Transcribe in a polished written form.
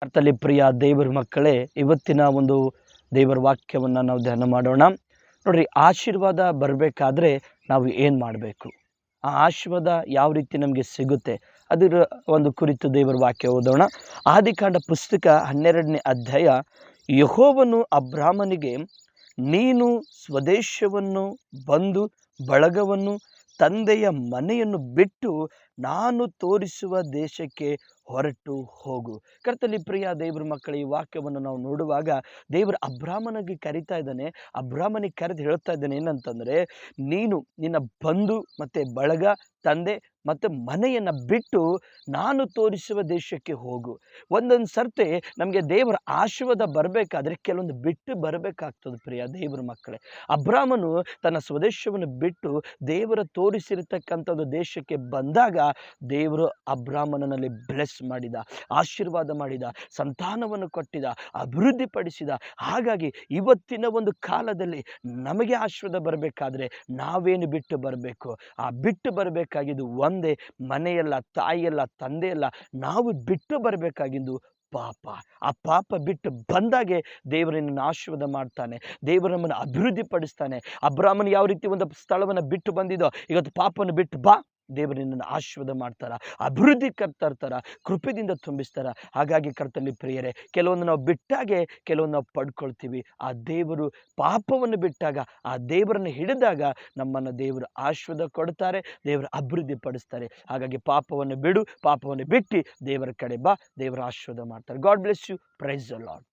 ಕರ್ತನಲ್ಲಿ ಪ್ರಿಯ ದೇವರ ಮಕ್ಕಳೇ, ಇವತ್ತಿನ ಒಂದು ದೇವರ ವಾಕ್ಯವನ್ನು ನಾವು ಧ್ಯಾನ ಮಾಡೋಣ. ನೋಡ್ರಿ, ಆಶೀರ್ವಾದ ಬರಬೇಕಾದ್ರೆ ನಾವು ಏನು ಮಾಡಬೇಕು, ಆ ಆಶೀರ್ವಾದ ಯಾವ ರೀತಿ ನಮಗೆ ಸಿಗುತ್ತೆ, ಅದರ ಒಂದು ಕುರಿತು ದೇವರ ವಾಕ್ಯ ಓದೋಣ. ಆದಿಕಾಂಡ ಪುಸ್ತಕ 12ನೇ ಅಧ್ಯಾಯ. ಯೆಹೋವನು ಅಬ್ರಾಮನಿಗೆ, ನೀನು ಸ್ವದೇಶವನ್ನು, ಬಂಧು ಬಳಗವನ್ನು, ತಂದೆಯ ಮನೆಯನ್ನು ಬಿಟ್ಟು ನಾನು ತೋರಿಸುವ ದೇಶಕ್ಕೆ ಹೊರಟು ಹೋಗು. ಕರ್ತನಲ್ಲಿ ಪ್ರಿಯ ದೇವರ ಮಕ್ಕಳ, ಈ ವಾಕ್ಯವನ್ನು ನಾವು ನೋಡುವಾಗ ದೇವರು ಅಬ್ರಾಮನಿಗೆ ಕರಿತಾ ಇದ್ದಾನೆ. ಅಬ್ರಾಮನಿಗೆ ಕರೆದು ಹೇಳ್ತಾ ಇದ್ದಾನೆ ಏನಂತಂದರೆ, ನೀನು ನಿನ್ನ ಬಂಧು ಮತ್ತು ಬಳಗ, ತಂದೆ ಮತ್ತು ಮನೆಯನ್ನು ಬಿಟ್ಟು ನಾನು ತೋರಿಸುವ ದೇಶಕ್ಕೆ ಹೋಗು. ಒಂದೊಂದು ಸರ್ತಿ ನಮಗೆ ದೇವರ ಆಶೀರ್ವಾದ ಬರಬೇಕಾದ್ರೆ ಕೆಲವೊಂದು ಬಿಟ್ಟು ಬರಬೇಕಾಗ್ತದೆ ಪ್ರಿಯ ದೇವರ ಮಕ್ಕಳೇ. ಅಬ್ರಾಮನು ತನ್ನ ಸ್ವದೇಶವನ್ನು ಬಿಟ್ಟು ದೇವರ ತೋರಿಸಿರ್ತಕ್ಕಂಥದ್ದು ದೇಶಕ್ಕೆ ಬಂದಾಗ ದೇವರು ಅಬ್ರಾಮನಲ್ಲಿ ಬ್ಲೆಸ್ ಮಾಡಿದ, ಆಶೀರ್ವಾದ ಮಾಡಿದ, ಸಂತಾನವನ್ನು ಕೊಟ್ಟಿದ, ಅಭಿವೃದ್ಧಿಪಡಿಸಿದ. ಹಾಗಾಗಿ ಇವತ್ತಿನ ಒಂದು ಕಾಲದಲ್ಲಿ ನಮಗೆ ಆಶೀರ್ವಾದ ಬರಬೇಕಾದ್ರೆ ನಾವೇನು ಬಿಟ್ಟು ಬರಬೇಕು? ಆ ಬಿಟ್ಟು ಬರಬೇಕಾಗಿದ್ದು ಒಂದೇ, ಮನೆಯಲ್ಲ, ತಾಯಿಯಲ್ಲ, ತಂದೆಯಲ್ಲ, ನಾವು ಬಿಟ್ಟು ಬರಬೇಕಾಗಿದ್ದು ಪಾಪ. ಆ ಪಾಪ ಬಿಟ್ಟು ಬಂದಾಗೆ ದೇವರನ್ನು ಆಶೀರ್ವಾದ ಮಾಡ್ತಾನೆ, ದೇವರು ನಮ್ಮನ್ನು ಅಭಿವೃದ್ಧಿ ಪಡಿಸ್ತಾನೆ. ಅಬ್ರಾಮನು ಯಾವ ರೀತಿ ಒಂದು ಸ್ಥಳವನ್ನು ಬಿಟ್ಟು ಬಂದಿದ್ದೋ, ಇವತ್ತು ಪಾಪವನ್ನು ಬಿಟ್ಟು ಬಾ, ದೇವರನ್ನು ಆಶೀರ್ವಾದ ಮಾಡ್ತಾರ, ಅಭಿವೃದ್ಧಿ ತರ್ತಾರ, ಕೃಪೆಯಿಂದ ತುಂಬಿಸ್ತಾರ. ಹಾಗಾಗಿ ಕರ್ತನಲ್ಲಿ ಪ್ರಿಯರೇ, ಕೆಲವೊಂದು ನಾವು ಬಿಟ್ಟಾಗೆ ಕೆಲವೊಂದು ನಾವು ಪಡ್ಕೊಳ್ತೀವಿ. ಆ ದೇವರು ಪಾಪವನ್ನು ಬಿಟ್ಟಾಗ, ಆ ದೇವರನ್ನು ಹಿಡಿದಾಗ ನಮ್ಮನ್ನು ದೇವರು ಆಶೀರ್ವಾದ ಕೊಡ್ತಾರೆ, ದೇವರು ಅಭಿವೃದ್ಧಿ ಪಡಿಸ್ತಾರೆ. ಹಾಗಾಗಿ ಪಾಪವನ್ನು ಬಿಡು, ಪಾಪವನ್ನು ಬಿಟ್ಟು ದೇವರ ಕಡೆ ಬಾ, ದೇವರ ಆಶೀರ್ವಾದ ಮಾಡ್ತಾರೆ. God bless you. Praise the lord.